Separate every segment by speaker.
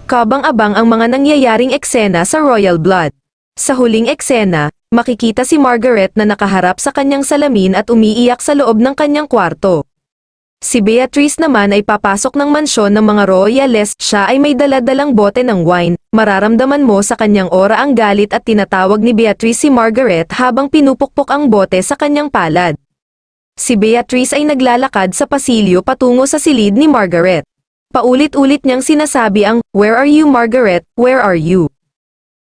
Speaker 1: Kabang-abang ang mga nangyayaring eksena sa Royal Blood. Sa huling eksena, makikita si Margaret na nakaharap sa kanyang salamin at umiiyak sa loob ng kanyang kwarto. Si Beatrice naman ay papasok ng mansyon ng mga royales, siya ay may dala-dalang bote ng wine. Mararamdaman mo sa kanyang aura ang galit at tinatawag ni Beatrice si Margaret habang pinupukpok ang bote sa kanyang palad. Si Beatrice ay naglalakad sa pasilyo patungo sa silid ni Margaret. Paulit-ulit niyang sinasabi ang, "Where are you, Margaret? Where are you?"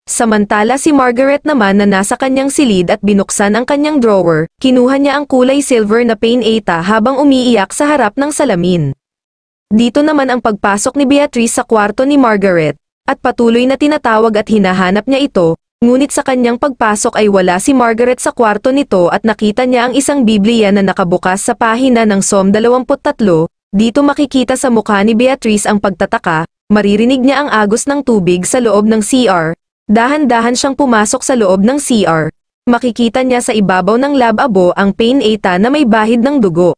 Speaker 1: Samantala si Margaret naman na nasa kanyang silid at binuksan ang kanyang drawer, kinuha niya ang kulay silver na paineta habang umiiyak sa harap ng salamin. Dito naman ang pagpasok ni Beatrice sa kwarto ni Margaret, at patuloy na tinatawag at hinahanap niya ito, ngunit sa kanyang pagpasok ay wala si Margaret sa kwarto nito at nakita niya ang isang Biblia na nakabukas sa pahina ng Psalm 23. Dito makikita sa mukha ni Beatrice ang pagtataka, maririnig niya ang agos ng tubig sa loob ng CR. Dahan-dahan siyang pumasok sa loob ng CR. Makikita niya sa ibabaw ng lababo ang paineta na may bahid ng dugo.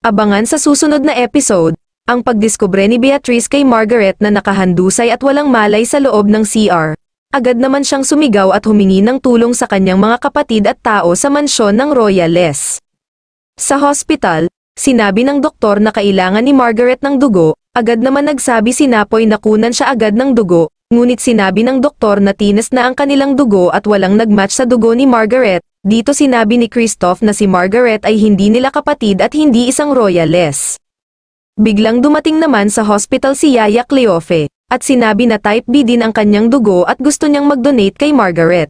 Speaker 1: Abangan sa susunod na episode, ang pagdiskubre ni Beatrice kay Margaret na nakahandusay at walang malay sa loob ng CR. Agad naman siyang sumigaw at humingi ng tulong sa kanyang mga kapatid at tao sa mansyon ng royales. Sa hospital, sinabi ng doktor na kailangan ni Margaret ng dugo, agad naman nagsabi si Napoy na kunan siya agad ng dugo, ngunit sinabi ng doktor na tinas na ang kanilang dugo at walang nagmatch sa dugo ni Margaret. Dito sinabi ni Christoph na si Margaret ay hindi nila kapatid at hindi isang royales. Biglang dumating naman sa hospital si Yaya Cleofe, at sinabi na type B din ang kanyang dugo at gusto niyang mag-donate kay Margaret.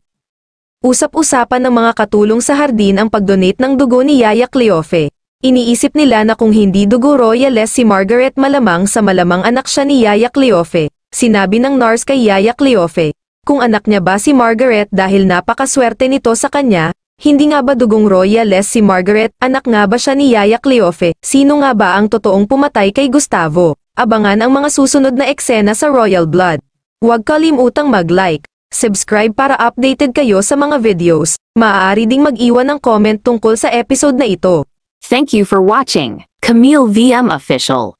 Speaker 1: Usap-usapan ng mga katulong sa hardin ang pag-donate ng dugo ni Yaya Cleofe. Iniisip nila na kung hindi dugo royales si Margaret malamang sa malamang anak siya ni Yaya Cleofe. Sinabi ng nurse kay Yaya Cleofe, kung anak niya ba si Margaret dahil napakaswerte nito sa kanya, hindi nga ba dugong royales si Margaret, anak nga ba siya ni Yaya Cleofe, sino nga ba ang totoong pumatay kay Gustavo? Abangan ang mga susunod na eksena sa Royal Blood. Huwag kalimutang mag-like, subscribe para updated kayo sa mga videos, maaari ding mag-iwan ng comment tungkol sa episode na ito.
Speaker 2: Thank you for watching Camille VM Official.